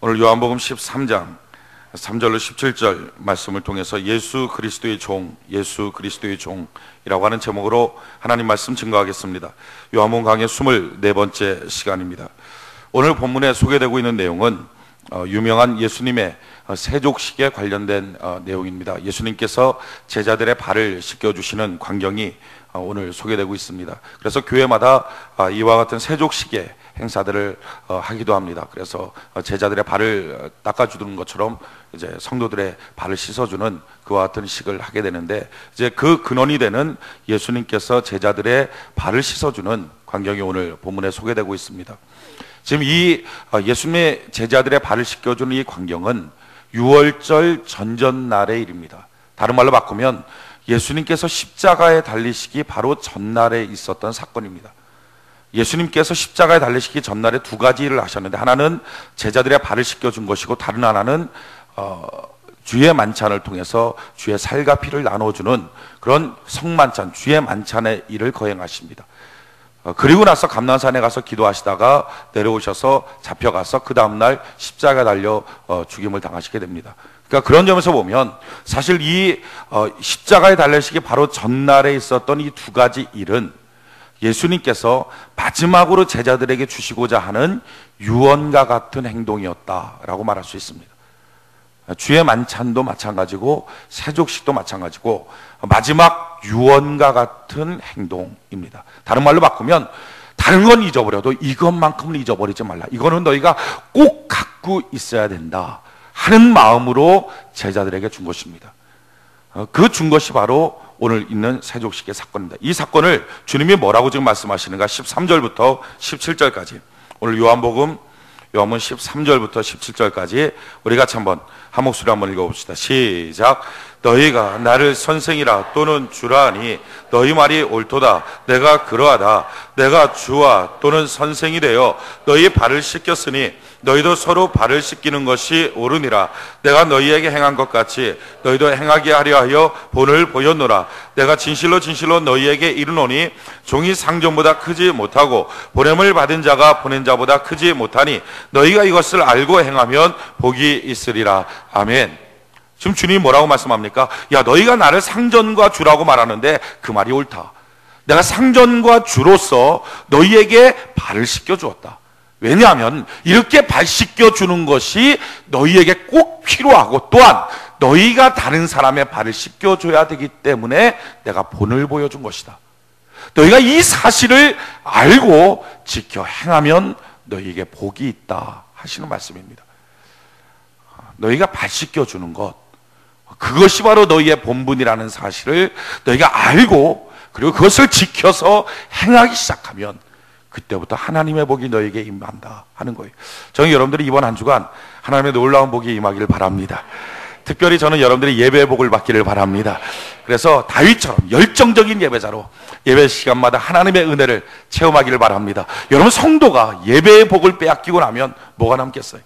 오늘 요한복음 13장 3절로 17절 말씀을 통해서 예수 그리스도의 종이라고 하는 제목으로 하나님 말씀 증거하겠습니다. 요한복음 강의 24번째 시간입니다. 오늘 본문에 소개되고 있는 내용은 유명한 예수님의 세족식에 관련된 내용입니다. 예수님께서 제자들의 발을 씻겨주시는 광경이 오늘 소개되고 있습니다. 그래서 교회마다 이와 같은 세족식의 행사들을 하기도 합니다. 그래서 제자들의 발을 닦아주는 것처럼 이제 성도들의 발을 씻어주는 그와 같은 식을 하게 되는데, 이제 그 근원이 되는 예수님께서 제자들의 발을 씻어주는 광경이 오늘 본문에 소개되고 있습니다. 지금 이 예수님의 제자들의 발을 씻겨주는 이 광경은 유월절 전전날의 일입니다. 다른 말로 바꾸면 예수님께서 십자가에 달리시기 바로 전날에 있었던 사건입니다. 예수님께서 십자가에 달리시기 전날에 두 가지 일을 하셨는데, 하나는 제자들의 발을 씻겨준 것이고, 다른 하나는 주의 만찬을 통해서 주의 살과 피를 나눠주는 그런 성만찬, 주의 만찬의 일을 거행하십니다. 그리고 나서 감난산에 가서 기도하시다가 내려오셔서 잡혀가서 그 다음날 십자가에 달려 죽임을 당하시게 됩니다. 그러니까 그런 점에서 보면 사실 이 십자가에 달리시기 바로 전날에 있었던 이 두 가지 일은 예수님께서 마지막으로 제자들에게 주시고자 하는 유언과 같은 행동이었다라고 말할 수 있습니다. 주의 만찬도 마찬가지고 세족식도 마찬가지고 마지막 유언과 같은 행동입니다. 다른 말로 바꾸면 다른 건 잊어버려도 이것만큼은 잊어버리지 말라. 이거는 너희가 꼭 갖고 있어야 된다 하는 마음으로 제자들에게 준 것입니다. 그 준 것이 바로 오늘 있는 세족식의 사건입니다. 이 사건을 주님이 뭐라고 지금 말씀하시는가? 13절부터 17절까지, 오늘 요한복음 13절부터 17절까지 우리 같이 한 목소리 한번 읽어봅시다. 시작. 너희가 나를 선생이라 또는 주라 하니 너희 말이 옳도다. 내가 그러하다. 내가 주와 또는 선생이 되어 너희 발을 씻겼으니 너희도 서로 발을 씻기는 것이 옳으니라. 내가 너희에게 행한 것 같이 너희도 행하게 하려 하여 본을 보였노라. 내가 진실로 진실로 너희에게 이르노니 종이 상전보다 크지 못하고 보냄을 받은 자가 보낸 자보다 크지 못하니 너희가 이것을 알고 행하면 복이 있으리라. 아멘. 지금 주님이 뭐라고 말씀합니까? 야, 너희가 나를 상전과 주라고 말하는데 그 말이 옳다. 내가 상전과 주로서 너희에게 발을 씻겨주었다. 왜냐하면 이렇게 발 씻겨주는 것이 너희에게 꼭 필요하고, 또한 너희가 다른 사람의 발을 씻겨줘야 되기 때문에 내가 본을 보여준 것이다. 너희가 이 사실을 알고 지켜 행하면 너희에게 복이 있다 하시는 말씀입니다. 너희가 발 씻겨주는 것, 그것이 바로 너희의 본분이라는 사실을 너희가 알고 그리고 그것을 지켜서 행하기 시작하면 그때부터 하나님의 복이 너에게 임한다 하는 거예요. 저는 여러분들이 이번 한 주간 하나님의 놀라운 복이 임하기를 바랍니다. 특별히 저는 여러분들이 예배의 복을 받기를 바랍니다. 그래서 다윗처럼 열정적인 예배자로 예배 시간마다 하나님의 은혜를 체험하기를 바랍니다. 여러분, 성도가 예배의 복을 빼앗기고 나면 뭐가 남겠어요?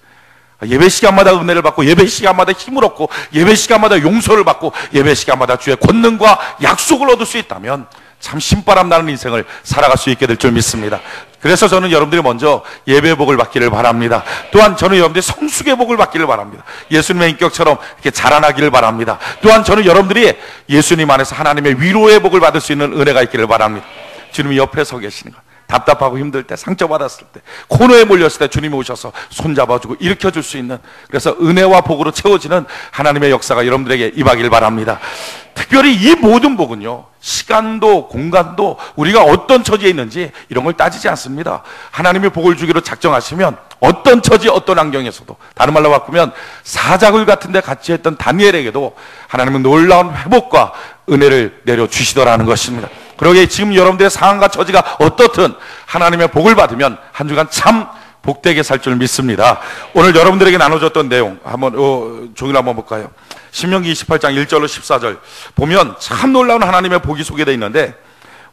예배 시간마다 은혜를 받고, 예배 시간마다 힘을 얻고, 예배 시간마다 용서를 받고, 예배 시간마다 주의 권능과 약속을 얻을 수 있다면 참 신바람 나는 인생을 살아갈 수 있게 될 줄 믿습니다. 그래서 저는 여러분들이 먼저 예배의 복을 받기를 바랍니다. 또한 저는 여러분들이 성숙의 복을 받기를 바랍니다. 예수님의 인격처럼 이렇게 자라나기를 바랍니다. 또한 저는 여러분들이 예수님 안에서 하나님의 위로의 복을 받을 수 있는 은혜가 있기를 바랍니다. 주님이 옆에 서 계시는 것, 답답하고 힘들 때, 상처받았을 때, 코너에 몰렸을 때 주님이 오셔서 손잡아주고 일으켜줄 수 있는, 그래서 은혜와 복으로 채워지는 하나님의 역사가 여러분들에게 임하길 바랍니다. 특별히 이 모든 복은요, 시간도 공간도 우리가 어떤 처지에 있는지 이런 걸 따지지 않습니다. 하나님의 복을 주기로 작정하시면 어떤 처지, 어떤 환경에서도, 다른 말로 바꾸면 사자굴 같은 데 같이 했던 다니엘에게도 하나님은 놀라운 회복과 은혜를 내려주시더라는 것입니다. 그러기에 지금 여러분들의 상황과 처지가 어떻든 하나님의 복을 받으면 한 주간 참 복되게 살 줄 믿습니다. 오늘 여러분들에게 나눠줬던 내용 한번 종이를 한번 볼까요? 신명기 28장 1절로 14절 보면 참 놀라운 하나님의 복이 소개되어 있는데,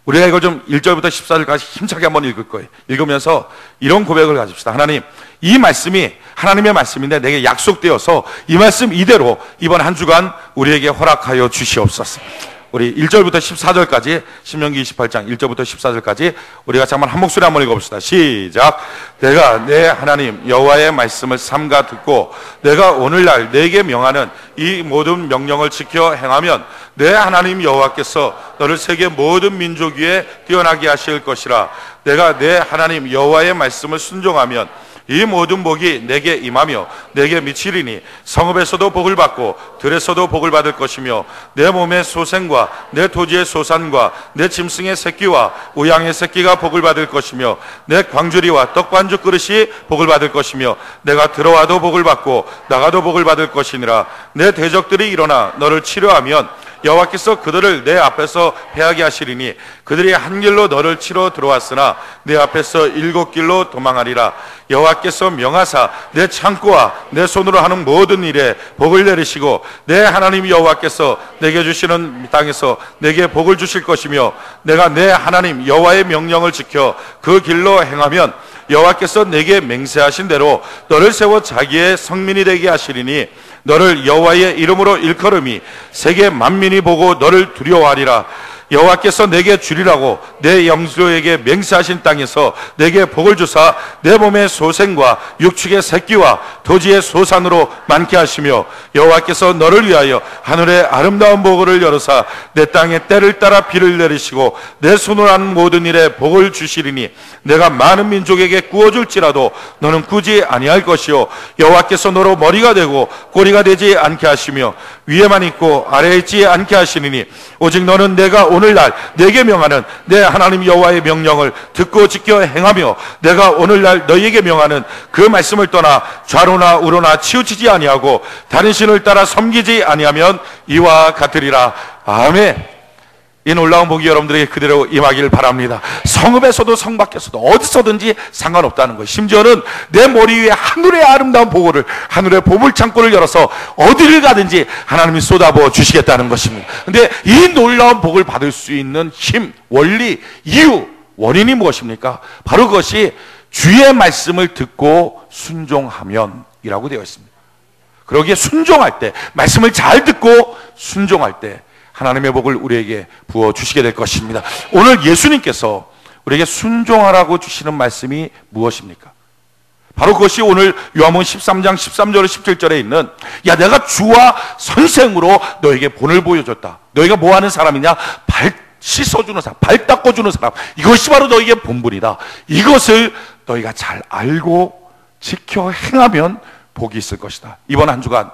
우리가 이걸 좀 1절부터 14절까지 힘차게 한번 읽을 거예요. 읽으면서 이런 고백을 가집시다. 하나님, 이 말씀이 하나님의 말씀인데 내게 약속되어서 이 말씀 이대로 이번 한 주간 우리에게 허락하여 주시옵소서. 우리 1절부터 14절까지 신명기 28장 1절부터 14절까지 우리가 잠깐 한 목소리 한번 읽어봅시다. 시작. 내가 내 하나님 여호와의 말씀을 삼가 듣고 내가 오늘날 내게 명하는 이 모든 명령을 지켜 행하면 내 하나님 여호와께서 너를 세계 모든 민족 위에 뛰어나게 하실 것이라. 내가 내 하나님 여호와의 말씀을 순종하면 이 모든 복이 내게 임하며 내게 미치리니 성읍에서도 복을 받고 들에서도 복을 받을 것이며 내 몸의 소생과 내 토지의 소산과 내 짐승의 새끼와 우양의 새끼가 복을 받을 것이며 내 광주리와 떡반죽 그릇이 복을 받을 것이며 내가 들어와도 복을 받고 나가도 복을 받을 것이니라. 내 대적들이 일어나 너를 치료하면 여호와께서 그들을 내 앞에서 패하게 하시리니 그들이 한 길로 너를 치러 들어왔으나 내 앞에서 7길로 도망하리라. 여호와께서 명하사 내 창고와 내 손으로 하는 모든 일에 복을 내리시고 내 하나님 여호와께서 내게 주시는 땅에서 내게 복을 주실 것이며 내가 내 하나님 여호와의 명령을 지켜 그 길로 행하면 여호와께서 내게 맹세하신 대로 너를 세워 자기의 성민이 되게 하시리니 너를 여호와의 이름으로 일컬음이 세계 만민이 보고 너를 두려워하리라. 여호와께서 내게 주리라고 내 영주에게 맹세하신 땅에서 내게 복을 주사 내 몸의 소생과 육축의 새끼와 토지의 소산으로 많게 하시며 여호와께서 너를 위하여 하늘의 아름다운 복을 열어사 내 땅에 때를 따라 비를 내리시고 내 손으로 하는 모든 일에 복을 주시리니 내가 많은 민족에게 구워줄지라도 너는 꾸지 아니할 것이요 여호와께서 너로 머리가 되고 꼬리가 되지 않게 하시며 위에만 있고 아래에 있지 않게 하시리니 오직 너는 내가 오늘날 내게 명하는 내 하나님 여호와의 명령을 듣고 지켜 행하며 내가 오늘날 너희에게 명하는 그 말씀을 떠나 좌로나 우로나 치우치지 아니하고 다른 신을 따라 섬기지 아니하면 이와 같으리라. 아멘. 이 놀라운 복이 여러분들에게 그대로 임하기를 바랍니다. 성읍에서도 성 밖에서도 어디서든지 상관없다는 거예요. 심지어는 내 머리 위에 하늘의 아름다운 보고를, 하늘의 보물창고를 열어서 어디를 가든지 하나님이 쏟아부어 주시겠다는 것입니다. 근데 이 놀라운 복을 받을 수 있는 힘, 원리, 이유, 원인이 무엇입니까? 바로 그것이 주의 말씀을 듣고 순종하면 이라고 되어 있습니다. 그러기에 순종할 때, 말씀을 잘 듣고 순종할 때 하나님의 복을 우리에게 부어주시게 될 것입니다. 오늘 예수님께서 우리에게 순종하라고 주시는 말씀이 무엇입니까? 바로 그것이 오늘 요한복음 13장 13절 17절에 있는 야 내가 주와 선생으로 너에게 본을 보여줬다. 너희가 뭐하는 사람이냐? 발 씻어주는 사람, 발 닦아주는 사람. 이것이 바로 너희에게 본분이다. 이것을 너희가 잘 알고 지켜 행하면 복이 있을 것이다. 이번 한 주간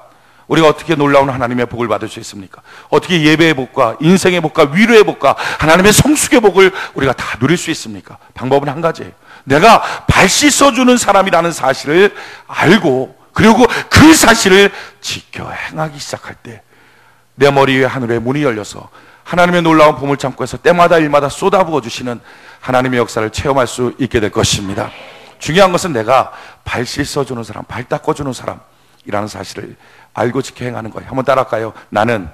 우리가 어떻게 놀라운 하나님의 복을 받을 수 있습니까? 어떻게 예배의 복과 인생의 복과 위로의 복과 하나님의 성숙의 복을 우리가 다 누릴 수 있습니까? 방법은 한 가지예요. 내가 발 씻어주는 사람이라는 사실을 알고 그리고 그 사실을 지켜 행하기 시작할 때 내 머리 위에 하늘의 문이 열려서 하나님의 놀라운 보물창고에서 때마다 일마다 쏟아부어 주시는 하나님의 역사를 체험할 수 있게 될 것입니다. 중요한 것은 내가 발 씻어주는 사람, 발 닦아주는 사람이라는 사실을 알고 지켜 행하는 거예요. 한번 따라할까요? 나는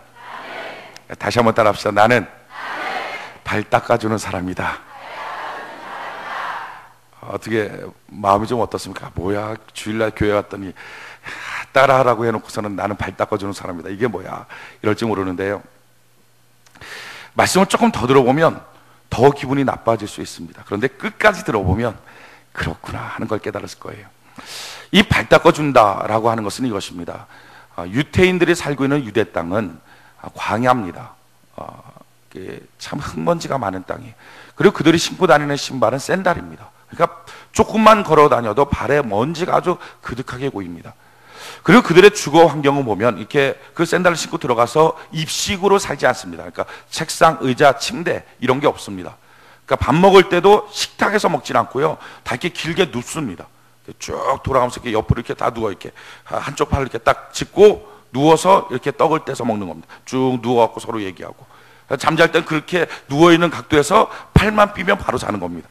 다시 한번 따라합시다. 나는 발 닦아주는 사람이다. 어떻게 마음이 좀 어떻습니까? 뭐야 주일날 교회 갔더니 따라하라고 해놓고서는 나는 발 닦아주는 사람이다. 이게 뭐야 이럴지 모르는데요, 말씀을 조금 더 들어보면 더 기분이 나빠질 수 있습니다. 그런데 끝까지 들어보면 그렇구나 하는 걸 깨달았을 거예요. 이 발 닦아준다라고 하는 것은 이것입니다. 유태인들이 살고 있는 유대 땅은 광야입니다. 참 흙먼지가 많은 땅이에요. 그리고 그들이 신고 다니는 신발은 샌들입니다. 그러니까 조금만 걸어 다녀도 발에 먼지가 아주 그득하게 고입니다. 그리고 그들의 주거 환경을 보면 이렇게 그 샌들을 신고 들어가서 입식으로 살지 않습니다. 그러니까 책상, 의자, 침대 이런 게 없습니다. 그러니까 밥 먹을 때도 식탁에서 먹진 않고요, 다 이렇게 길게 눕습니다. 쭉 돌아가면서 이렇게 옆으로 이렇게 다 누워 이렇게 한쪽 팔을 이렇게 딱 짚고 누워서 이렇게 떡을 떼서 먹는 겁니다. 쭉 누워갖고 서로 얘기하고, 잠잘 땐 그렇게 누워있는 각도에서 팔만 삐면 바로 자는 겁니다.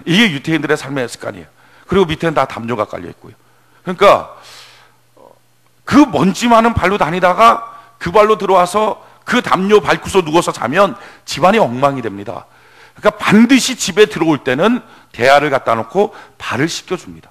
이게 유태인들의 삶의 습관이에요. 그리고 밑에는 다 담요가 깔려 있고요. 그러니까 그 먼지 많은 발로 다니다가 그 발로 들어와서 그 담요 밟고서 누워서 자면 집안이 엉망이 됩니다. 그러니까 반드시 집에 들어올 때는 대야를 갖다 놓고 발을 씻겨줍니다.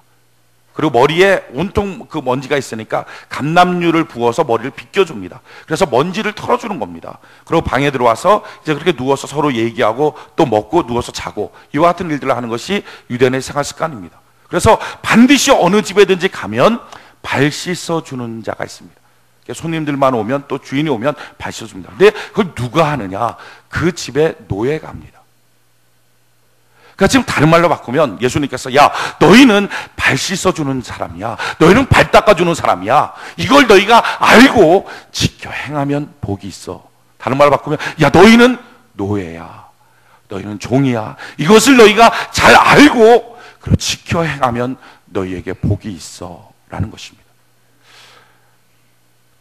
그리고 머리에 온통 그 먼지가 있으니까 감람유를 부어서 머리를 빗겨줍니다. 그래서 먼지를 털어주는 겁니다. 그리고 방에 들어와서 이제 그렇게 누워서 서로 얘기하고 또 먹고 누워서 자고 이와 같은 일들을 하는 것이 유대인의 생활 습관입니다. 그래서 반드시 어느 집에든지 가면 발 씻어주는 자가 있습니다. 손님들만 오면 또 주인이 오면 발 씻어줍니다. 근데 그걸 누가 하느냐? 그 집에 노예가 합니다. 그러니까 지금 다른 말로 바꾸면 예수님께서 야 너희는 발 씻어주는 사람이야, 너희는 발 닦아주는 사람이야, 이걸 너희가 알고 지켜 행하면 복이 있어. 다른 말로 바꾸면 야 너희는 노예야, 너희는 종이야, 이것을 너희가 잘 알고 그리고 지켜 행하면 너희에게 복이 있어 라는 것입니다.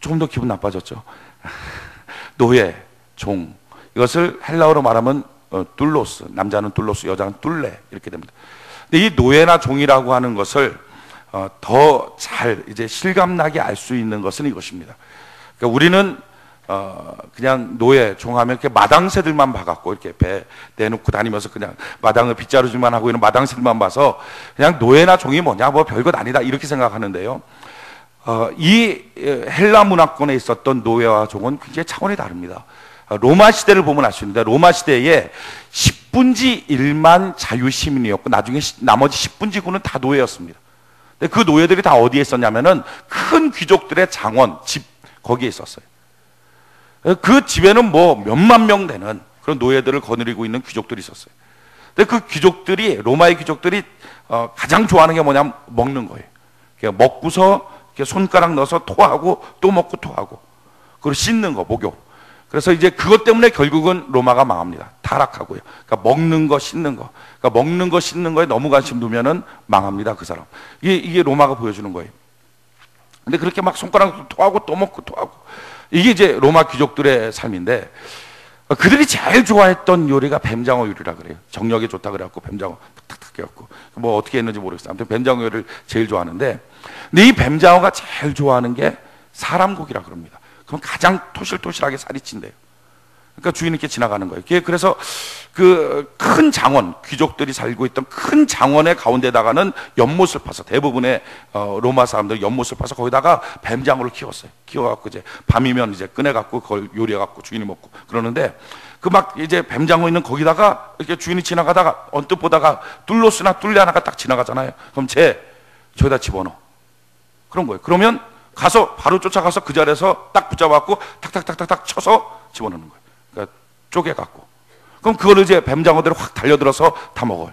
조금 더 기분 나빠졌죠? 노예, 종, 이것을 헬라어로 말하면 툴로스, 남자는 툴로스, 여자는 툴레 이렇게 됩니다. 근데 이 노예나 종이라고 하는 것을 더 잘 이제 실감나게 알 수 있는 것은 이것입니다. 그러니까 우리는 그냥 노예, 종하면 이렇게 마당새들만 봐갖고 이렇게 배 내놓고 다니면서 그냥 마당을 빗자루질만 하고 있는 마당새들만 봐서 그냥 노예나 종이 뭐냐 뭐 별것 아니다 이렇게 생각하는데요. 이 헬라 문화권에 있었던 노예와 종은 굉장히 차원이 다릅니다. 로마 시대를 보면 알 수 있는데 로마 시대에 10분지 1만 자유시민이었고 나중에 나머지 10분지 9는 다 노예였습니다. 근데 그 노예들이 다 어디에 있었냐면은 큰 귀족들의 장원, 집 거기에 있었어요. 그 집에는 뭐 몇만 명 되는 그런 노예들을 거느리고 있는 귀족들이 있었어요. 근데 그 귀족들이 로마의 귀족들이 가장 좋아하는 게 뭐냐면 먹는 거예요. 먹고서 손가락 넣어서 토하고 또 먹고 토하고 그리고 씻는 거, 목욕. 그래서 이제 그것 때문에 결국은 로마가 망합니다. 타락하고요. 그러니까 먹는 거, 씻는 거. 그러니까 먹는 거, 씻는 거에 너무 관심 두면은 망합니다. 그 사람. 이게 로마가 보여주는 거예요. 근데 그렇게 막 손가락 토하고 또 먹고 토하고. 이게 이제 로마 귀족들의 삶인데 그들이 제일 좋아했던 요리가 뱀장어 요리라 그래요. 정력에 좋다 그래갖고 뱀장어 탁탁탁 해갖고 뭐 어떻게 했는지 모르겠어요. 아무튼 뱀장어 요리를 제일 좋아하는데 근데 이 뱀장어가 제일 좋아하는 게 사람 고기라 그럽니다. 그럼 가장 토실토실하게 살이 찐대요. 그러니까 주인이 이렇게 지나가는 거예요. 그래서 그 큰 장원, 귀족들이 살고 있던 큰 장원의 가운데다가는 연못을 파서 대부분의 로마 사람들 연못을 파서 거기다가 뱀장어를 키웠어요. 키워갖고 이제 밤이면 이제 꺼내갖고 그걸 요리해갖고 주인이 먹고 그러는데 그 막 이제 뱀장어 있는 거기다가 이렇게 주인이 지나가다가 언뜻 보다가 툴로스나 툴레 하나가 딱 지나가잖아요. 그럼 저기다 집어넣어. 그런 거예요. 그러면 가서 바로 쫓아가서 그 자리에서 딱 붙잡아갖고 탁탁탁탁탁 쳐서 집어넣는 거예요. 그러니까 쪼개갖고. 그럼 그걸 이제 뱀장어들을 확 달려들어서 다 먹어요.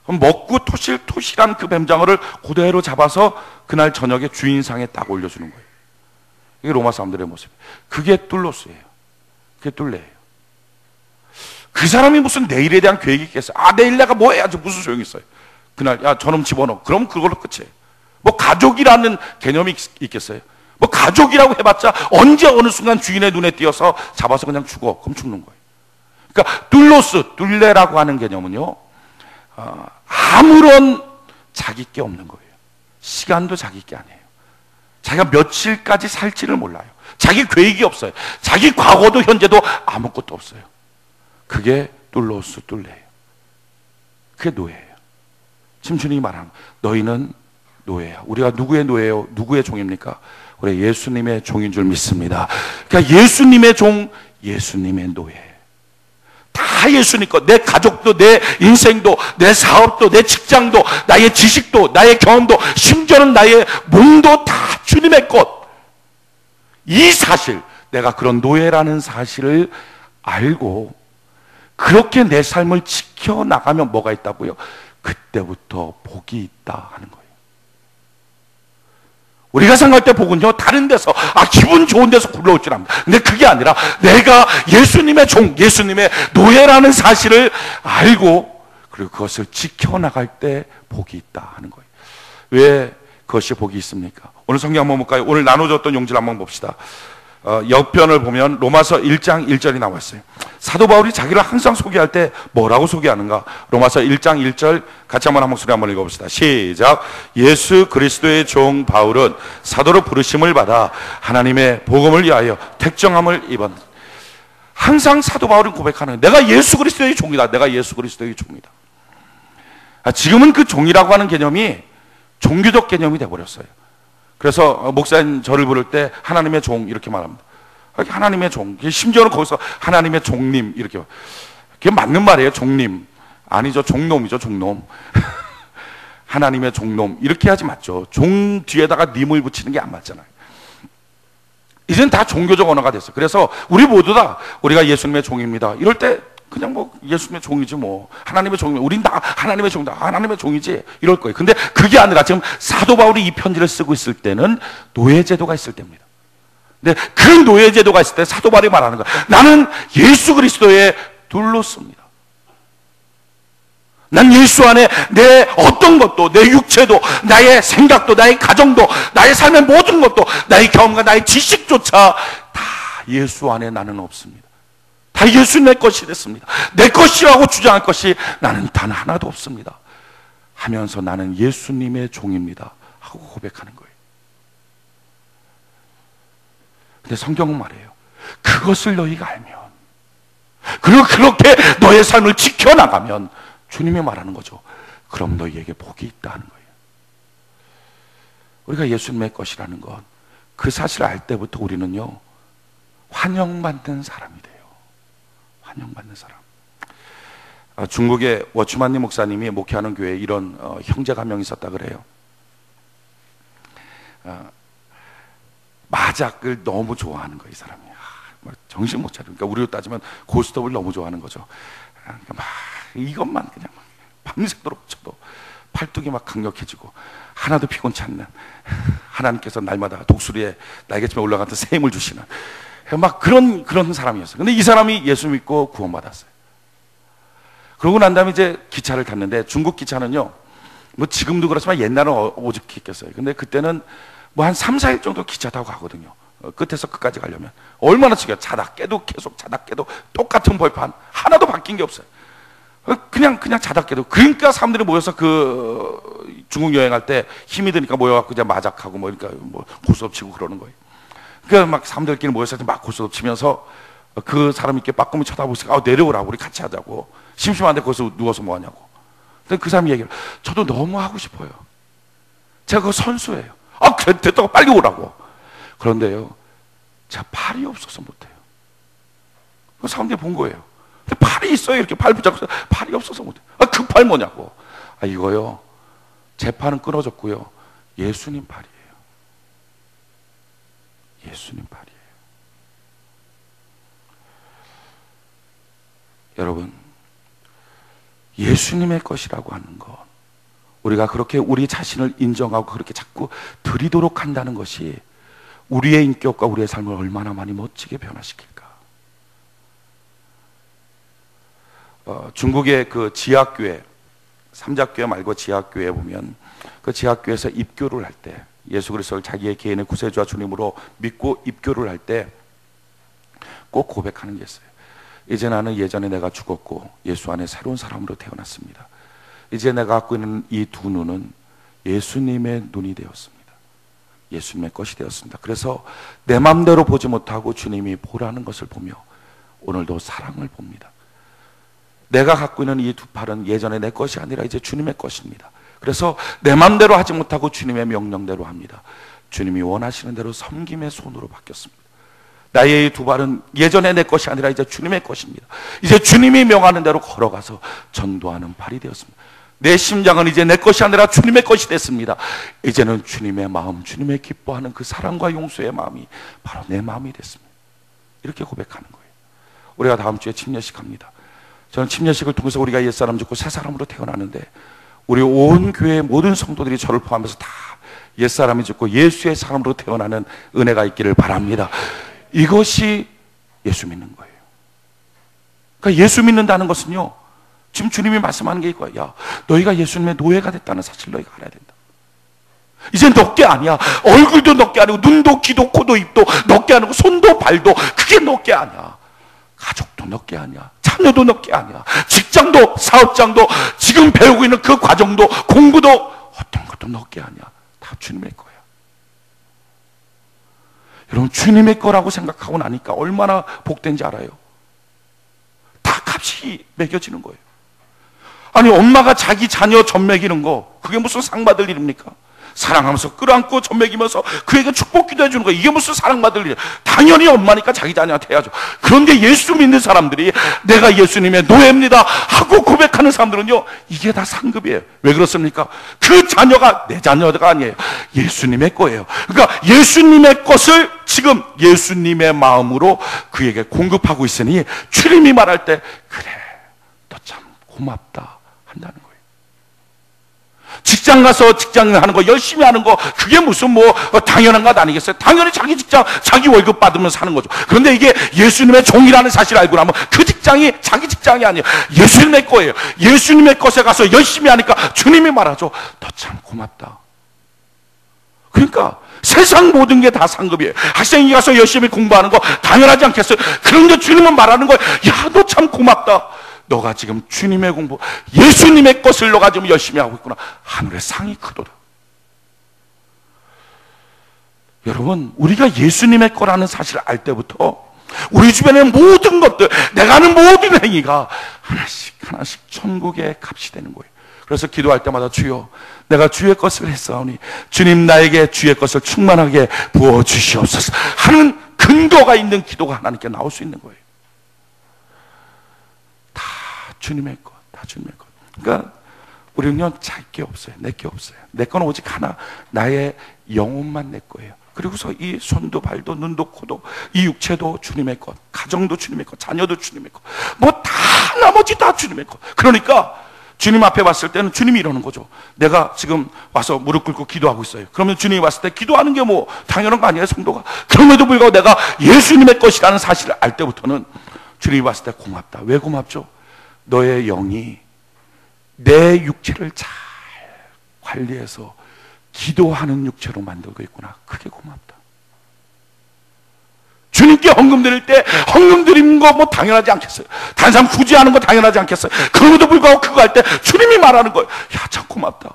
그럼 먹고 토실토실한 그 뱀장어를 그대로 잡아서 그날 저녁에 주인상에 딱 올려주는 거예요. 이게 로마 사람들의 모습이에요. 그게 툴로스예요. 그게 툴레예요. 그 사람이 무슨 내일에 대한 계획이 있겠어요? 아, 내일 내가 뭐 해야지 무슨 소용이 있어요? 그날 야 저놈 집어넣어. 그럼 그걸로 끝이에요. 뭐 가족이라는 개념이 있겠어요? 뭐 가족이라고 해봤자 언제 어느 순간 주인의 눈에 띄어서 잡아서 그냥 죽어. 그럼 죽는 거예요. 그러니까 툴레라고 하는 개념은요 아무런 자기 게 없는 거예요. 시간도 자기 게 아니에요. 자기가 며칠까지 살지를 몰라요. 자기 계획이 없어요. 자기 과거도 현재도 아무것도 없어요. 그게 툴레예요. 그게 노예예요. 지금 주님이 말하는 너희는 노예야. 우리가 누구의 노예요? 누구의 종입니까? 우리 예수님의 종인 줄 믿습니다. 그러니까 예수님의 종, 예수님의 노예. 다 예수님 것. 내 가족도, 내 인생도, 내 사업도, 내 직장도, 나의 지식도, 나의 경험도, 심지어는 나의 몸도 다 주님의 것. 이 사실, 내가 그런 노예라는 사실을 알고 그렇게 내 삶을 지켜나가면 뭐가 있다고요? 그때부터 복이 있다 하는 거예요. 우리가 생각할 때 복은요 다른 데서 기분 좋은 데서 굴러올 줄 압니다. 근데 그게 아니라 내가 예수님의 종, 예수님의 노예라는 사실을 알고 그리고 그것을 지켜나갈 때 복이 있다 하는 거예요. 왜 그것이 복이 있습니까? 오늘 성경 한번 볼까요? 오늘 나눠줬던 용지를 한번 봅시다. 옆편을 보면 로마서 1장 1절이 나와 있어요. 사도 바울이 자기를 항상 소개할 때 뭐라고 소개하는가? 로마서 1장 1절 같이 한번 목소리 한번 읽어봅시다. 시작. 예수 그리스도의 종 바울은 사도로 부르심을 받아 하나님의 복음을 위하여 택정함을 입은. 항상 사도 바울은 고백하는 내가 예수 그리스도의 종이다. 내가 예수 그리스도의 종이다. 지금은 그 종이라고 하는 개념이 종교적 개념이 돼버렸어요. 그래서 목사님 저를 부를 때 하나님의 종 이렇게 말합니다. 하나님의 종. 심지어는 거기서 하나님의 종님 이렇게. 그게 맞는 말이에요. 종님. 아니죠. 종놈이죠. 종놈. 하나님의 종놈 이렇게 하지 맞죠. 종 뒤에다가 님을 붙이는 게 안 맞잖아요. 이젠 다 종교적 언어가 됐어요. 그래서 우리 모두 다 우리가 예수님의 종입니다. 이럴 때 그냥 뭐 예수님의 종이지 뭐. 하나님의 종이 우린 다 하나님의 종이다. 하나님의 종이지 이럴 거예요. 근데 그게 아니라 지금 사도 바울이 이 편지를 쓰고 있을 때는 노예제도가 있을 때입니다. 근데 그 노예제도가 있을 때 사도 바울이 말하는 거야. 나는 예수 그리스도의 둘로씁니다. 난 예수 안에 내 어떤 것도, 내 육체도, 나의 생각도, 나의 가정도, 나의 삶의 모든 것도, 나의 경험과 나의 지식조차 다 예수 안에 나는 없습니다. 다 예수 내 것이 됐습니다. 내 것이라고 주장할 것이 나는 단 하나도 없습니다. 하면서 나는 예수님의 종입니다 하고 고백하는 거예요. 근데 성경은 말해요. 그것을 너희가 알면, 그리고 그렇게 너의 삶을 지켜나가면 주님이 말하는 거죠. 그럼 너희에게 복이 있다 하는 거예요. 우리가 예수님의 것이라는 것, 그 사실을 알 때부터 우리는요 환영받는 사람이 돼요. 환영받는 사람. 중국의 워추만니 목사님이 목회하는 교회에 이런 형제가 한 명 있었다 그래요. 마작을 너무 좋아하는 거예요. 이 사람이. 정신 못 차려. 그러니까 우리로 따지면 고스톱을 너무 좋아하는 거죠. 그러니까 막 이것만 그냥 막 밤새도록 쳐도 팔뚝이 막 강력해지고 하나도 피곤치 않는, 하나님께서 날마다 독수리에 날개쯤에 올라가는 새 힘을 주시는 막 그런 사람이었어요. 근데 이 사람이 예수 믿고 구원받았어요. 그러고 난 다음에 이제 기차를 탔는데, 중국 기차는요 뭐 지금도 그렇지만 옛날은 오죽했겠어요. 근데 그때는 뭐 한 3, 4일 정도 기차 타고 가거든요. 끝에서 끝까지 가려면 얼마나 지겨워. 자다 깨도 계속 자다 깨도 똑같은 벌판 하나도 바뀐 게 없어요. 그냥 자다 깨도. 그러니까 사람들이 모여서 그 중국 여행할 때 힘이 드니까 모여갖고 이제 마작하고 뭐 그러니까 뭐 고스톱 치고 그러는 거예요. 그러니까 막 사람들끼리 모여서 막 고스톱 치면서 그 사람 이렇게 빠끔히 쳐다보니까 내려오라고, 우리 같이 하자고. 심심한데 거기서 누워서 뭐 하냐고. 근데 그 사람이 얘기를, 저도 너무 하고 싶어요. 제가 그거 선수예요. 그래 됐다고 빨리 오라고. 그런데요 제가 팔이 없어서 못해요. 그 사람들이 본 거예요. 근데 팔이 있어요. 이렇게 팔 붙잡고 팔이 없어서 못해요. 그 팔 뭐냐고. 이거요 제 팔은 끊어졌고요 예수님 팔이에요. 예수님 팔이에요. 여러분, 예수님의 것이라고 하는 것, 우리가 그렇게 우리 자신을 인정하고 그렇게 자꾸 드리도록 한다는 것이 우리의 인격과 우리의 삶을 얼마나 많이 멋지게 변화시킬까. 중국의 그 지하교회, 삼자교회 말고 지하교회 보면, 그 지하교회에서 입교를 할 때, 예수 그리스도를 자기의 개인의 구세주와 주님으로 믿고 입교를 할 때 꼭 고백하는 게 있어요. 이제 나는 예전에 내가 죽었고 예수 안에 새로운 사람으로 태어났습니다. 이제 내가 갖고 있는 이 두 눈은 예수님의 눈이 되었습니다. 예수님의 것이 되었습니다. 그래서 내 마음대로 보지 못하고 주님이 보라는 것을 보며 오늘도 사랑을 봅니다. 내가 갖고 있는 이 두 팔은 예전에 내 것이 아니라 이제 주님의 것입니다. 그래서 내 마음대로 하지 못하고 주님의 명령대로 합니다. 주님이 원하시는 대로 섬김의 손으로 바뀌었습니다. 나의 이 두 발은 예전에 내 것이 아니라 이제 주님의 것입니다. 이제 주님이 명하는 대로 걸어가서 전도하는 발이 되었습니다. 내 심장은 이제 내 것이 아니라 주님의 것이 됐습니다. 이제는 주님의 마음, 주님의 기뻐하는 그 사랑과 용서의 마음이 바로 내 마음이 됐습니다. 이렇게 고백하는 거예요. 우리가 다음 주에 침례식 합니다. 저는 침례식을 통해서 우리가 옛사람 죽고 새사람으로 태어나는데, 우리 온 교회의 모든 성도들이 저를 포함해서 다 옛사람이 죽고 예수의 사람으로 태어나는 은혜가 있기를 바랍니다. 이것이 예수 믿는 거예요. 그러니까 예수 믿는다는 것은요, 지금 주님이 말씀하는 게 이거야. 야, 너희가 예수님의 노예가 됐다는 사실 너희가 알아야 된다. 이제 너게 아니야. 얼굴도 너게 아니고 눈도 귀도 코도 입도 너게 아니고 손도 발도 그게 너게 아니야. 가족도 너게 아니야. 자녀도 너게 아니야. 직장도 사업장도 지금 배우고 있는 그 과정도 공부도 어떤 것도 너게 아니야. 다 주님의 거야. 여러분, 주님의 거라고 생각하고 나니까 얼마나 복된지 알아요? 다 값이 매겨지는 거예요. 아니, 엄마가 자기 자녀 젖 먹이는 거, 그게 무슨 상 받을 일입니까? 사랑하면서 끌어안고 젖먹이면서 그에게 축복 기도해 주는 거예요. 이게 무슨 사랑받을 일이야. 당연히 엄마니까 자기 자녀한테 해야죠. 그런데 예수 믿는 사람들이 내가 예수님의 노예입니다 하고 고백하는 사람들은요, 이게 다 상급이에요. 왜 그렇습니까? 그 자녀가 내 자녀가 아니에요. 예수님의 거예요. 그러니까 예수님의 것을 지금 예수님의 마음으로 그에게 공급하고 있으니 주님이 말할 때 그래, 너 참 고맙다 한다는 거예요. 직장 가서 직장 하는 거, 열심히 하는 거, 그게 무슨 뭐 당연한 것 아니겠어요? 당연히 자기 직장, 자기 월급 받으면서 사는 거죠. 그런데 이게 예수님의 종이라는 사실을 알고 나면 그 직장이 자기 직장이 아니에요. 예수님의 거예요. 예수님의 것에 가서 열심히 하니까 주님이 말하죠. 너 참 고맙다. 그러니까 세상 모든 게 다 상급이에요. 학생이 가서 열심히 공부하는 거 당연하지 않겠어요? 그런데 주님은 말하는 거예요. 야, 너 참 고맙다. 너가 지금 주님의 공부, 예수님의 것을 너가 지금 열심히 하고 있구나. 하늘의 상이 크도다. 여러분, 우리가 예수님의 거라는 사실을 알 때부터 우리 주변의 모든 것들, 내가 하는 모든 행위가 하나씩 하나씩 천국의 값이 되는 거예요. 그래서 기도할 때마다 주여, 내가 주의 것을 했사오니 주님 나에게 주의 것을 충만하게 부어주시옵소서 하는 근거가 있는 기도가 하나님께 나올 수 있는 거예요. 다 주님의 것, 다 주님의 것. 그러니까 우리는요, 자기 게 없어요. 내 게 없어요. 내 건 오직 하나, 나의 영혼만 내 거예요. 그리고서 이 손도 발도 눈도 코도 이 육체도 주님의 것, 가정도 주님의 것, 자녀도 주님의 것, 뭐 다 나머지 다 주님의 것. 그러니까 주님 앞에 왔을 때는 주님이 이러는 거죠. 내가 지금 와서 무릎 꿇고 기도하고 있어요. 그러면 주님이 왔을 때 기도하는 게 뭐 당연한 거 아니에요, 성도가? 그럼에도 불구하고 내가 예수님의 것이라는 사실을 알 때부터는 주님이 왔을 때 고맙다. 왜 고맙죠? 너의 영이 내 육체를 잘 관리해서 기도하는 육체로 만들고 있구나. 그게 고맙다. 주님께 헌금 드릴 때 헌금 드리는 거 뭐 당연하지 않겠어요? 다른 사람 구제하는 거 당연하지 않겠어요? 그럼에도 불구하고 그거 할 때 주님이 말하는 거예요. 야, 참 고맙다.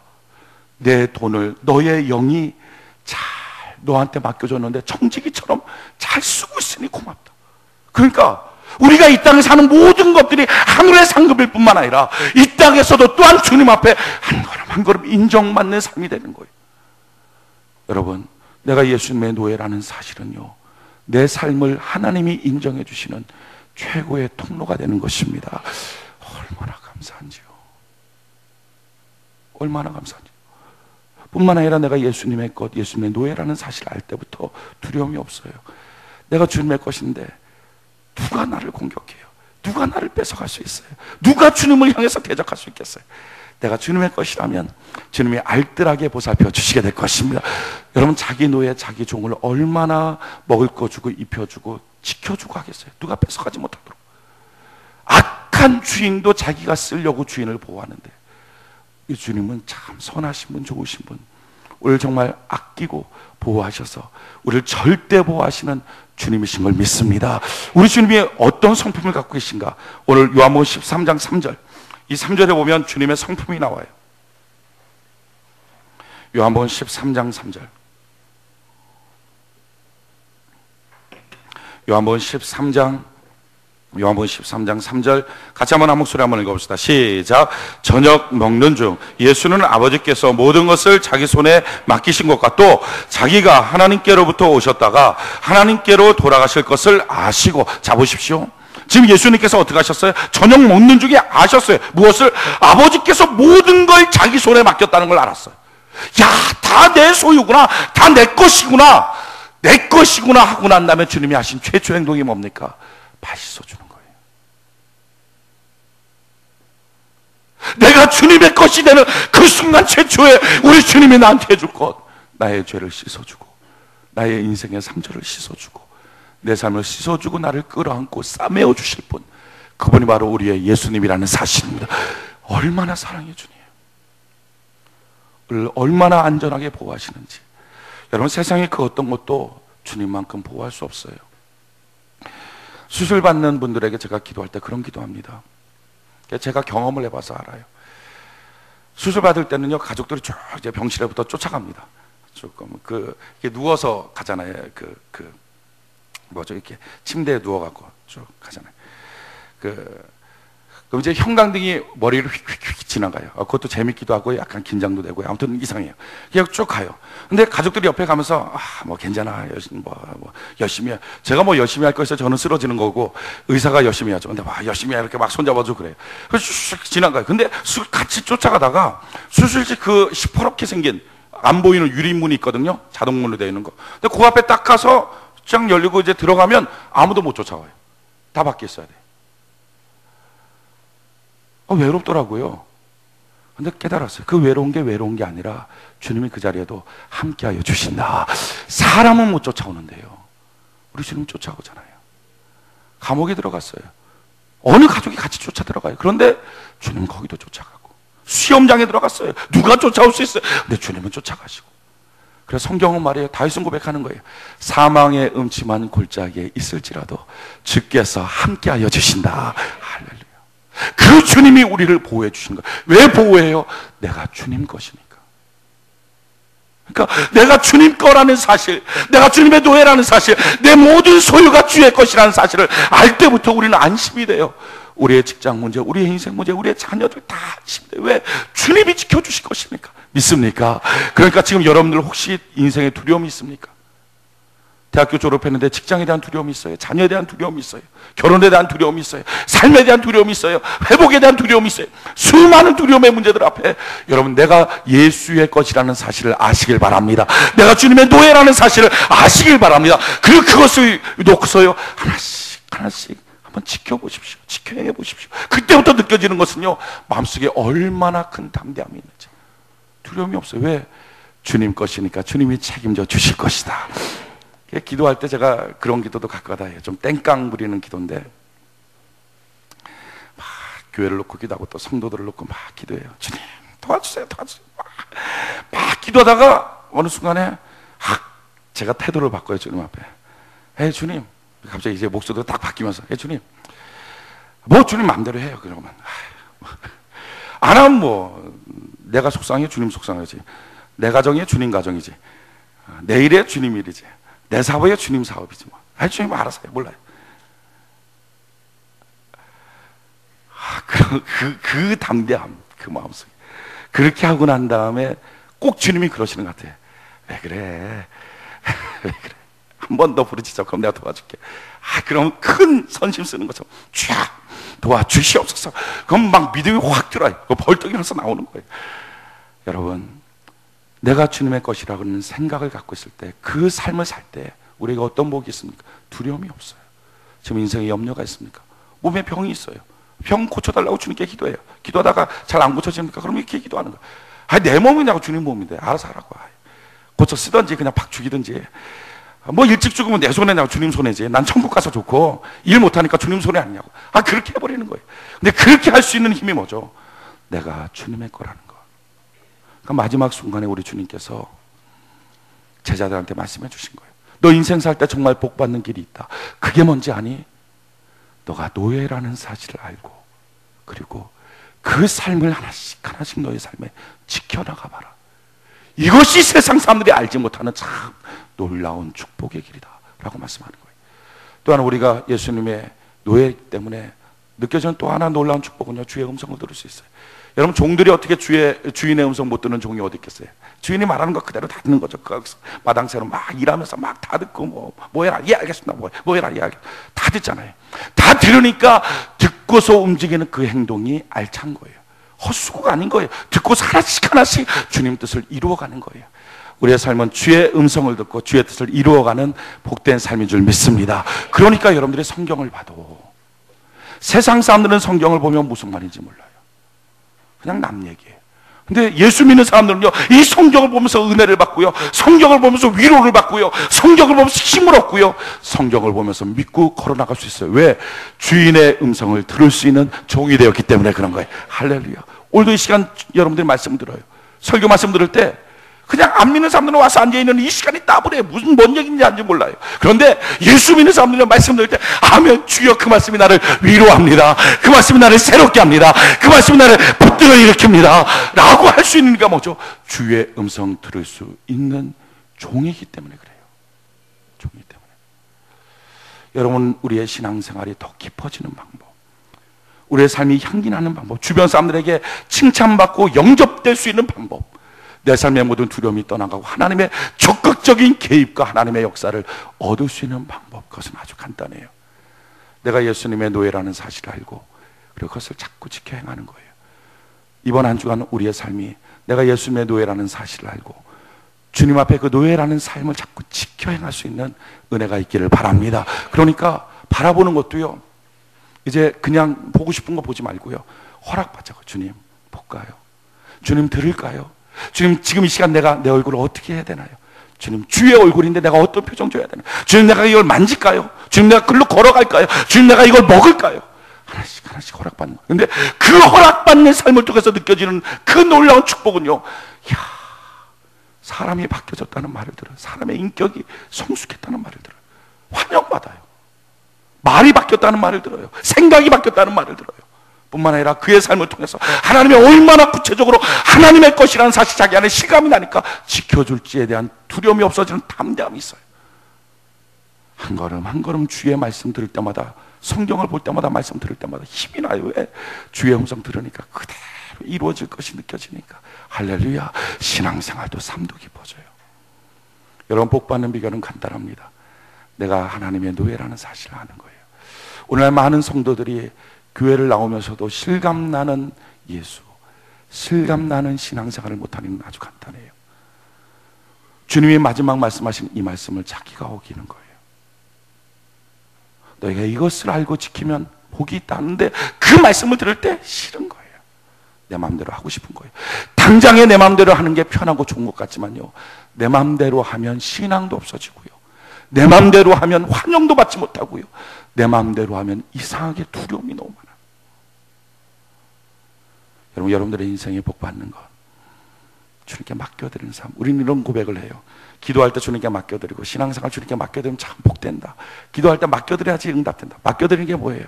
내 돈을 너의 영이 잘 너한테 맡겨줬는데 청지기처럼 잘 쓰고 있으니 고맙다. 그러니까 우리가 이 땅에 사는 모든 것들이 하늘의 상급일 뿐만 아니라 이 땅에서도 또한 주님 앞에 한 걸음 한 걸음 인정받는 삶이 되는 거예요. 여러분, 내가 예수님의 노예라는 사실은요, 내 삶을 하나님이 인정해 주시는 최고의 통로가 되는 것입니다. 얼마나 감사한지요. 얼마나 감사한지요. 뿐만 아니라 내가 예수님의 것, 예수님의 노예라는 사실을 알 때부터 두려움이 없어요. 내가 주님의 것인데 누가 나를 공격해요? 누가 나를 뺏어갈 수 있어요? 누가 주님을 향해서 대적할 수 있겠어요? 내가 주님의 것이라면 주님이 알뜰하게 보살펴 주시게 될 것입니다. 여러분, 자기 노예, 자기 종을 얼마나 먹을 거 주고 입혀주고 지켜주고 하겠어요? 누가 뺏어가지 못하도록. 악한 주인도 자기가 쓰려고 주인을 보호하는데 이 주님은 참 선하신 분, 좋으신 분, 우리를 정말 아끼고 보호하셔서 우리를 절대 보호하시는 주님이신 걸 믿습니다. 우리 주님이 어떤 성품을 갖고 계신가? 오늘 요한복음 13장 3절, 이 3절에 보면 주님의 성품이 나와요. 요한복음 13장 3절. 요한복음 13장 3절 같이 한번 한 목소리 한번 읽어봅시다. 시작. 저녁 먹는 중 예수는 아버지께서 모든 것을 자기 손에 맡기신 것과 또 자기가 하나님께로부터 오셨다가 하나님께로 돌아가실 것을 아시고, 자 보십시오. 지금 예수님께서 어떻게 하셨어요? 저녁 먹는 중에 아셨어요. 무엇을? 아버지께서 모든 걸 자기 손에 맡겼다는 걸 알았어요. 야, 다 내 소유구나, 다 내 것이구나, 내 것이구나 하고 난 다음에 주님이 하신 최초 행동이 뭡니까? 밥 씻어주는 거예요. 내가 주님의 것이 되는 그 순간 최초에 우리 주님이 나한테 해줄 것, 나의 죄를 씻어주고 나의 인생의 상처를 씻어주고 내 삶을 씻어주고 나를 끌어안고 싸매어 주실 분, 그분이 바로 우리의 예수님이라는 사실입니다. 얼마나 사랑해 주니에요. 얼마나 안전하게 보호하시는지. 여러분, 세상에 그 어떤 것도 주님만큼 보호할 수 없어요. 수술 받는 분들에게 제가 기도할 때 그런 기도합니다. 제가 경험을 해봐서 알아요. 수술 받을 때는요, 가족들이 쭉 이제 병실에부터 쫓아갑니다. 조금 이렇게 누워서 가잖아요. 뭐죠, 이렇게 침대에 누워갖고 쭉 가잖아요. 그럼 이제 형광등이 머리를 휙휙휙 지나가요. 그것도 재밌기도 하고 약간 긴장도 되고 아무튼 이상해요. 그냥 쭉 가요. 근데 가족들이 옆에 가면서 뭐 괜찮아, 열심히 해. 제가 뭐 열심히 할 것이라 저는 쓰러지는 거고 의사가 열심히 하죠. 근데 열심히 해 이렇게 막 손잡아주고 그래요. 그래서 슉 지나가요. 근데 같이 쫓아가다가 수술실 그 시퍼렇게 생긴 안 보이는 유리문이 있거든요. 자동문으로 되어 있는 거. 근데 그 앞에 딱 가서 쫙 열리고 이제 들어가면 아무도 못 쫓아와요. 다 밖에 있어야 돼요. 외롭더라고요. 근데 깨달았어요. 그 외로운 게 외로운 게 아니라 주님이 그 자리에도 함께하여 주신다. 사람은 못 쫓아오는데요, 우리 주님 쫓아오잖아요. 감옥에 들어갔어요. 어느 가족이 같이 쫓아 들어가요. 그런데 주님은 거기도 쫓아가고, 시험장에 들어갔어요. 누가 쫓아올 수 있어요? 근데 주님은 쫓아가시고. 그래서 성경은 말이에요, 다윗은 고백하는 거예요. 사망의 음침한 골짜기에 있을지라도 주께서 함께하여 주신다. 할렐루야. 그 주님이 우리를 보호해 주신 거예요. 왜 보호해요? 내가 주님 것이니까. 그러니까 내가 주님 거라는 사실, 내가 주님의 노예라는 사실, 내 모든 소유가 주의 것이라는 사실을 알 때부터 우리는 안심이 돼요. 우리의 직장 문제, 우리의 인생 문제, 우리의 자녀들 다 안심이 돼요. 왜? 주님이 지켜주실 것이니까. 믿습니까? 그러니까 지금 여러분들 혹시 인생에 두려움이 있습니까? 대학교 졸업했는데 직장에 대한 두려움이 있어요. 자녀에 대한 두려움이 있어요. 결혼에 대한 두려움이 있어요. 삶에 대한 두려움이 있어요. 회복에 대한 두려움이 있어요. 수많은 두려움의 문제들 앞에 여러분, 내가 예수의 것이라는 사실을 아시길 바랍니다. 내가 주님의 노예라는 사실을 아시길 바랍니다. 그리고 그것을 놓고서요, 하나씩 하나씩 한번 지켜보십시오. 지켜내 보십시오. 그때부터 느껴지는 것은요, 마음속에 얼마나 큰 담대함이 있는지. 두려움이 없어요. 왜? 주님 것이니까 주님이 책임져 주실 것이다. 기도할 때 제가 그런 기도도 가끔가다 해요. 좀 땡깡 부리는 기도인데, 막 교회를 놓고 기도하고 또 성도들을 놓고 막 기도해요. 주님 도와주세요, 도와주세요. 막 기도하다가 어느 순간에 제가 태도를 바꿔요. 주님 앞에. 주님, 갑자기 이제 목소리가 딱 바뀌면서, 주님, 뭐 주님 마음대로 해요. 그러면 안 하면 뭐 내가 속상해, 주님 속상하지. 내 가정이 주님 가정이지. 내 일에 주님 일이지. 내 사업에 주님 사업이지 뭐. 주님 알아서 해. 몰라요. 그 담대함, 그 마음속에. 그렇게 하고 난 다음에 꼭 주님이 그러시는 것 같아요. 왜 그래? 왜 그래? 한 번 더 부르짖어. 그럼 내가 도와줄게. 그럼 큰 선심 쓰는 것처럼 쫙 도와주시옵소서. 그럼 막 믿음이 확 들어요. 벌떡 일어나서 나오는 거예요. 여러분, 내가 주님의 것이라고는 생각을 갖고 있을 때, 그 삶을 살 때 우리가 어떤 복이 있습니까? 두려움이 없어요. 지금 인생에 염려가 있습니까? 몸에 병이 있어요. 병 고쳐달라고 주님께 기도해요. 기도하다가 잘 안 고쳐집니까? 그럼 이렇게 기도하는 거예요. 내 몸이냐고, 주님 몸인데 알아서 하라고. 고쳐 쓰든지 그냥 박 죽이든지. 뭐 일찍 죽으면 내 손해냐고, 주님 손해지. 난 천국 가서 좋고 일 못하니까 주님 손해 아니냐고. 그렇게 해버리는 거예요. 근데 그렇게 할 수 있는 힘이 뭐죠? 내가 주님의 거라는 거. 그러니까 마지막 순간에 우리 주님께서 제자들한테 말씀해 주신 거예요. 너 인생 살 때 정말 복 받는 길이 있다. 그게 뭔지 아니? 너가 노예라는 사실을 알고, 그리고 그 삶을 하나씩 하나씩 너의 삶에 지켜나가 봐라. 이것이 세상 사람들이 알지 못하는 참 놀라운 축복의 길이다 라고 말씀하는 거예요. 또한 우리가 예수님의 노예이기 때문에 느껴지는 또 하나 놀라운 축복은요, 주의 음성을 들을 수 있어요. 여러분, 종들이 어떻게 주인의 음성 못 듣는 종이 어디 있겠어요? 주인이 말하는 거 그대로 다 듣는 거죠. 마당새로 막 일하면서 막 다 듣고, 뭐 해라, 예 알겠습니다, 뭐 해라, 예 알겠습니다, 다 듣잖아요. 다 들으니까 듣고서 움직이는 그 행동이 알찬 거예요. 헛수고가 아닌 거예요. 듣고서 하나씩 하나씩 주님 뜻을 이루어가는 거예요. 우리의 삶은 주의 음성을 듣고 주의 뜻을 이루어가는 복된 삶인 줄 믿습니다. 그러니까 여러분들이 성경을 봐도, 세상 사람들은 성경을 보면 무슨 말인지 몰라요. 그냥 남 얘기예요. 근데 예수 믿는 사람들은요, 이 성경을 보면서 은혜를 받고요, 성경을 보면서 위로를 받고요, 성경을 보면서 힘을 얻고요, 성경을 보면서 믿고 걸어나갈 수 있어요. 왜? 주인의 음성을 들을 수 있는 종이 되었기 때문에 그런 거예요. 할렐루야. 오늘도 이 시간 여러분들이 말씀 들어요. 설교 말씀 들을 때 그냥 안 믿는 사람들은 와서 앉아있는 이 시간이 따분해. 무슨 뭔 얘기인지 안지 몰라요. 그런데 예수 믿는 사람들은 말씀 들을 때, 아멘, 주여, 그 말씀이 나를 위로합니다. 그 말씀이 나를 새롭게 합니다. 그 말씀이 나를 붙들어 일으킵니다 라고 할 수 있는 게 뭐죠? 주의 음성 들을 수 있는 종이기 때문에 그래요. 종이기 때문에. 여러분, 우리의 신앙생활이 더 깊어지는 방법, 우리의 삶이 향기 나는 방법, 주변 사람들에게 칭찬받고 영접될 수 있는 방법, 내 삶의 모든 두려움이 떠나가고 하나님의 적극적인 개입과 하나님의 역사를 얻을 수 있는 방법, 그것은 아주 간단해요. 내가 예수님의 노예라는 사실을 알고 그리고 그것을 자꾸 지켜 행하는 거예요. 이번 한 주간 우리의 삶이 내가 예수님의 노예라는 사실을 알고 주님 앞에 그 노예라는 삶을 자꾸 지켜 행할 수 있는 은혜가 있기를 바랍니다. 그러니까 바라보는 것도요, 이제 그냥 보고 싶은 거 보지 말고요, 허락받자고. 주님 볼까요? 주님 들을까요? 주님 지금 이 시간 내가 내 얼굴을 어떻게 해야 되나요? 주님 주의 얼굴인데 내가 어떤 표정 줘야 되나요? 주님 내가 이걸 만질까요? 주님 내가 글로 걸어갈까요? 주님 내가 이걸 먹을까요? 하나씩 하나씩 허락받는 거예요. 근데 그 허락받는 삶을 통해서 느껴지는 그 놀라운 축복은요, 이야, 사람이 바뀌어졌다는 말을 들어요. 사람의 인격이 성숙했다는 말을 들어요. 환영받아요. 말이 바뀌었다는 말을 들어요. 생각이 바뀌었다는 말을 들어요. 뿐만 아니라 그의 삶을 통해서 하나님이 얼마나 구체적으로 하나님의 것이라는 사실 자기 안에 실감이 나니까 지켜줄지에 대한 두려움이 없어지는 담대함이 있어요. 한 걸음 한 걸음 주의 말씀 들을 때마다, 성경을 볼 때마다, 말씀 들을 때마다 힘이 나요. 왜? 주의 음성 들으니까 그대로 이루어질 것이 느껴지니까 할렐루야. 신앙생활도 삶도 깊어져요. 여러분, 복받는 비결은 간단합니다. 내가 하나님의 노예라는 사실을 아는 거예요. 오늘날 많은 성도들이 교회를 나오면서도 실감나는 예수, 실감나는 신앙생활을 못하는 건 아주 간단해요. 주님이 마지막 말씀하신 이 말씀을 자기가 어기는 거예요. 너희가 이것을 알고 지키면 복이 있다는데 그 말씀을 들을 때 싫은 거예요. 내 마음대로 하고 싶은 거예요. 당장에 내 마음대로 하는 게 편하고 좋은 것 같지만요, 내 마음대로 하면 신앙도 없어지고요, 내 마음대로 하면 환영도 받지 못하고요, 내 마음대로 하면 이상하게 두려움이 너무 많아요. 여러분, 여러분들의 인생에 복 받는 것, 주님께 맡겨드리는 삶. 우리는 이런 고백을 해요. 기도할 때 주님께 맡겨드리고, 신앙생활 주님께 맡겨드리면 참 복된다. 기도할 때 맡겨드려야지 응답된다. 맡겨드리는 게 뭐예요?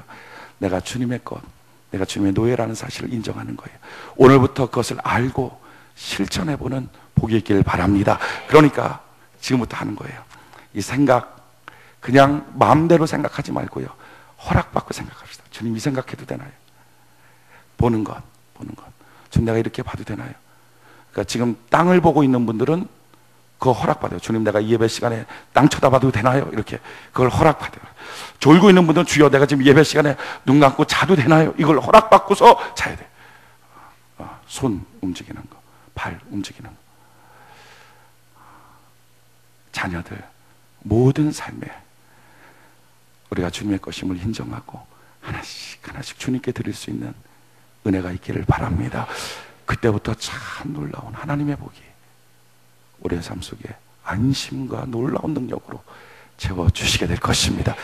내가 주님의 것, 내가 주님의 노예라는 사실을 인정하는 거예요. 오늘부터 그것을 알고 실천해보는 복이 있기를 바랍니다. 그러니까 지금부터 하는 거예요. 이 생각, 그냥 마음대로 생각하지 말고요, 허락받고 생각합시다. 주님, 이 생각해도 되나요? 보는 것, 보는 것. 주님, 내가 이렇게 봐도 되나요? 그러니까 지금 땅을 보고 있는 분들은 그거 허락받아요. 주님, 내가 이 예배 시간에 땅 쳐다봐도 되나요? 이렇게 그걸 허락받아요. 졸고 있는 분들은 주여, 내가 지금 예배 시간에 눈 감고 자도 되나요? 이걸 허락받고서 자야 돼. 손 움직이는 거, 발 움직이는 거. 자녀들, 모든 삶에 우리가 주님의 것임을 인정하고 하나씩 하나씩 주님께 드릴 수 있는 은혜가 있기를 바랍니다. 그때부터 참 놀라운 하나님의 복이 우리의 삶 속에 안심과 놀라운 능력으로 채워주시게 될 것입니다.